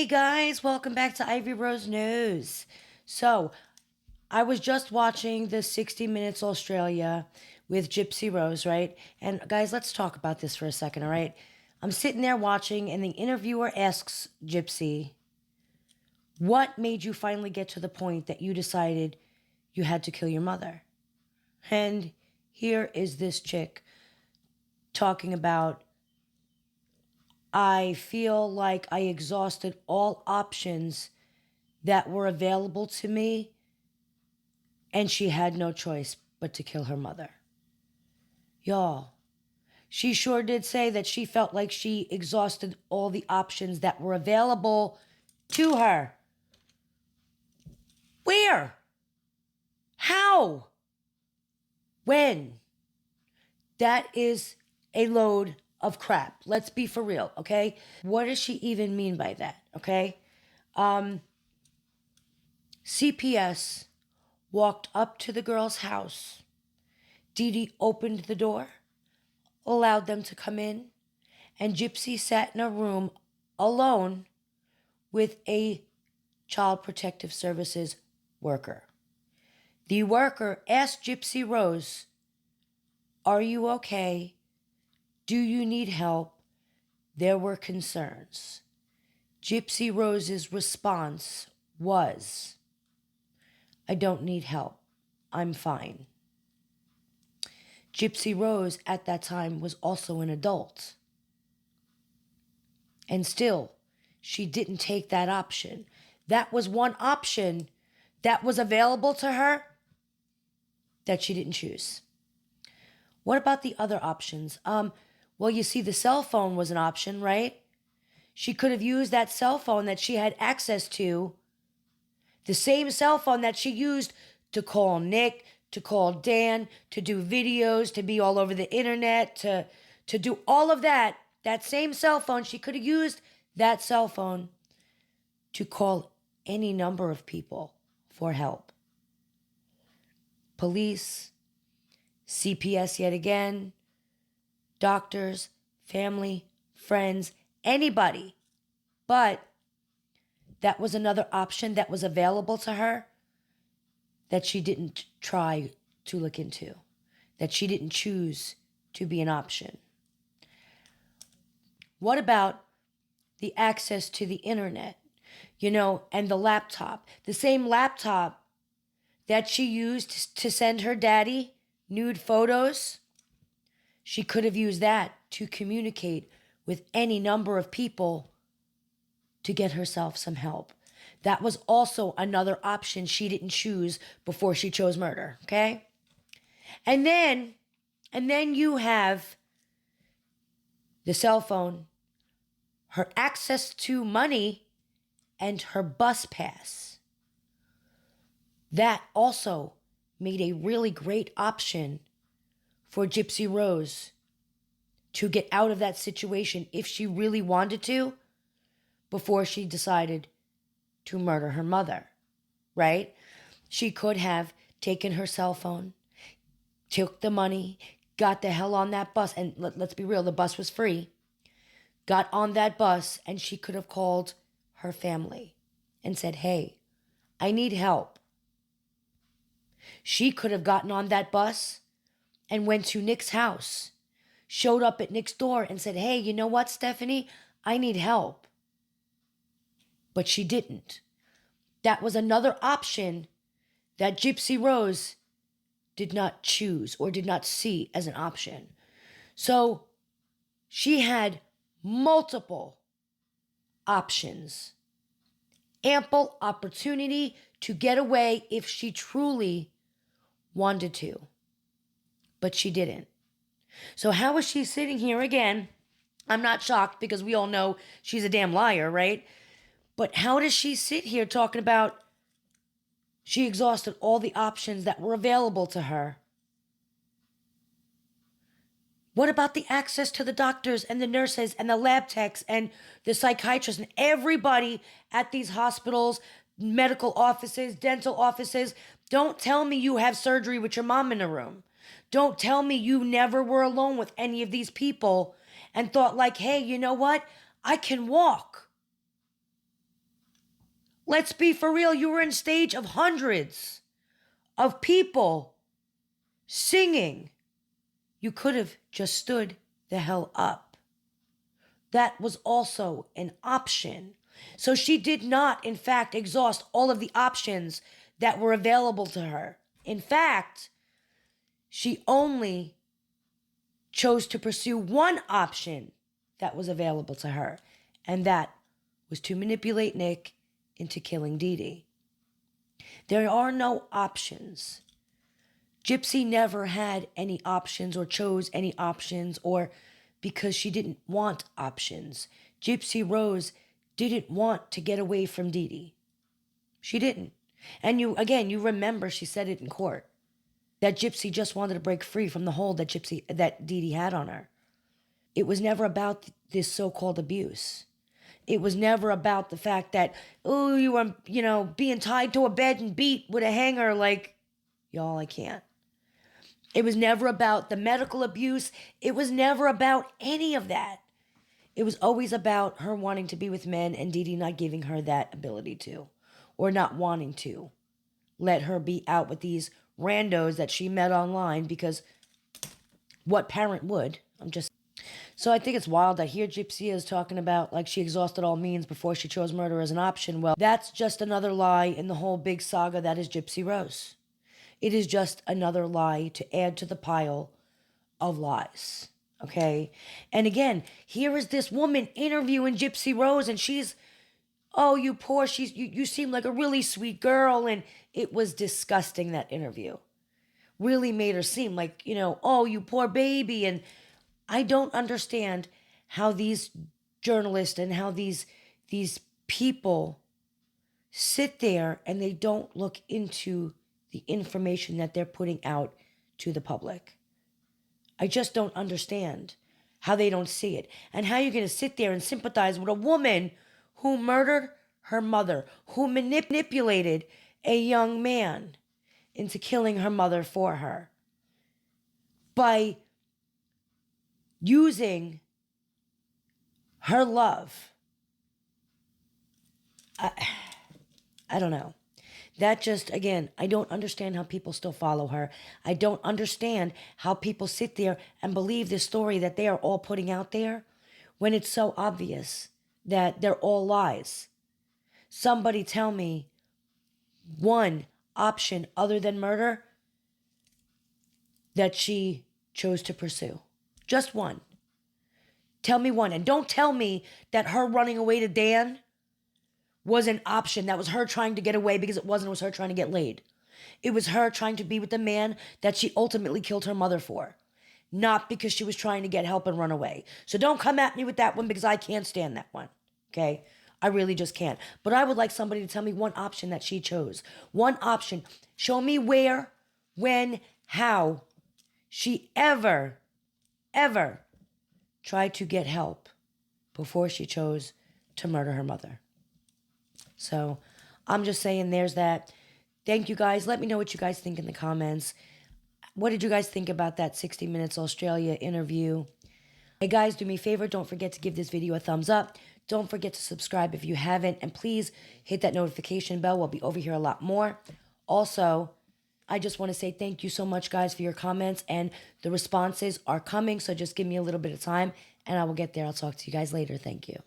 Hey guys, welcome back to Ivy Rose News. So, I was just watching the 60 Minutes Australia with Gypsy Rose, right? And guys, let's talk about this for a second, all right? I'm sitting there watching, and the interviewer asks Gypsy, what made you finally get to the point that you decided you had to kill your mother? And here is this chick talking about, I feel like I exhausted all options that were available to me, and she had no choice but to kill her mother. Y'all, she sure did say that she felt like she exhausted all the options that were available to her. Where? How? When? That is a load of crap. Let's be for real, okay? What does she even mean by that, okay? CPS walked up to the girl's house. Dee Dee opened the door, allowed them to come in, and Gypsy sat in a room alone with a Child Protective Services worker. The worker asked Gypsy Rose, "Are you okay? Do you need help?" There were concerns. Gypsy Rose's response was, "I don't need help. I'm fine." Gypsy Rose at that time was also an adult. And still, she didn't take that option. That was one option that was available to her that she didn't choose. What about the other options? Well, you see, the cell phone was an option, right? She could have used that cell phone that she had access to, the same cell phone that she used to call Nick, to call Dan, to do videos, to be all over the internet, to do all of that. That same cell phone, she could have used that cell phone to call any number of people for help. Police, CPS yet again, doctors, family, friends, anybody. But that was another option that was available to her that she didn't try to look into, that she didn't choose to be an option. What about the access to the internet, and the laptop? The same laptop that she used to send her daddy nude photos, she could have used that to communicate with any number of people to get herself some help. That was also another option she didn't choose before she chose murder, okay? And then you have the cell phone, her access to money, and her bus pass. That also made a really great option for Gypsy Rose to get out of that situation if she really wanted to before she decided to murder her mother, right? She could have taken her cell phone, took the money, got the hell on that bus, and let's be real, the bus was free, got on that bus, and she could have called her family and said, "Hey, I need help." She could have gotten on that bus and went to Nick's house, showed up at Nick's door and said, "Hey, you know what, Stephanie? I need help." But she didn't. That was another option that Gypsy Rose did not choose or did not see as an option. So she had multiple options, ample opportunity to get away if she truly wanted to, but she didn't. So how is she sitting here again? I'm not shocked because we all know she's a damn liar, right? But how does she sit here talking about she exhausted all the options that were available to her? What about the access to the doctors and the nurses and the lab techs and the psychiatrists and everybody at these hospitals, medical offices, dental offices? Don't tell me you have surgery with your mom in a room. Don't tell me you never were alone with any of these people and thought like, "Hey, you know what? I can walk." Let's be for real. You were in stage of hundreds of people singing. You could have just stood the hell up. That was also an option. So she did not, in fact, exhaust all of the options that were available to her. In fact, she only chose to pursue one option that was available to her, and that was to manipulate Nick into killing Dee Dee. There are no options. Gypsy never had any options or chose any options, or because she didn't want options. Gypsy Rose didn't want to get away from Dee Dee. She didn't. And you remember she said it in court, that Gypsy just wanted to break free from the hold that Dee Dee had on her. It was never about this so-called abuse. It was never about the fact that, oh, you were, being tied to a bed and beat with a hanger like, y'all, I can't. It was never about the medical abuse. It was never about any of that. It was always about her wanting to be with men and Dee Dee not giving her that ability to, or not wanting to let her be out with these randos that she met online, because what parent would? So I think it's wild that here Gypsy is talking about like she exhausted all means before she chose murder as an option. Well, that's just another lie in the whole big saga that is Gypsy Rose. It is just another lie to add to the pile of lies. Okay? And again, here is this woman interviewing Gypsy Rose, and she's, oh, you poor, you seem like a really sweet girl, and it was disgusting, that interview. Really made her seem like, oh, you poor baby. And I don't understand how these journalists and how these people sit there and they don't look into the information that they're putting out to the public. I just don't understand how they don't see it, and how you're going to sit there and sympathize with a woman who murdered her mother, who manipulated a young man into killing her mother for her by using her love. I don't know. That just, again, I don't understand how people still follow her. I don't understand how people sit there and believe this story that they are all putting out there when it's so obvious that they're all lies. Somebody tell me one option other than murder that she chose to pursue. Just one. Tell me one. And don't tell me that her running away to Dan was an option. That was her trying to get away, because it wasn't. It was her trying to get laid. It was her trying to be with the man that she ultimately killed her mother for. Not because she was trying to get help and run away. So don't come at me with that one, because I can't stand that one. Okay? I really just can't. But I would like somebody to tell me one option that she chose. One option. Show me where, when, how she ever tried to get help before she chose to murder her mother. So I'm just saying, there's that. Thank you guys. Let me know what you guys think in the comments. What did you guys think about that 60 Minutes Australia interview? Hey guys, do me a favor. Don't forget to give this video a thumbs up. Don't forget to subscribe if you haven't. And please hit that notification bell. We'll be over here a lot more. Also, I just want to say thank you so much, guys, for your comments. And the responses are coming. So just give me a little bit of time and I will get there. I'll talk to you guys later. Thank you.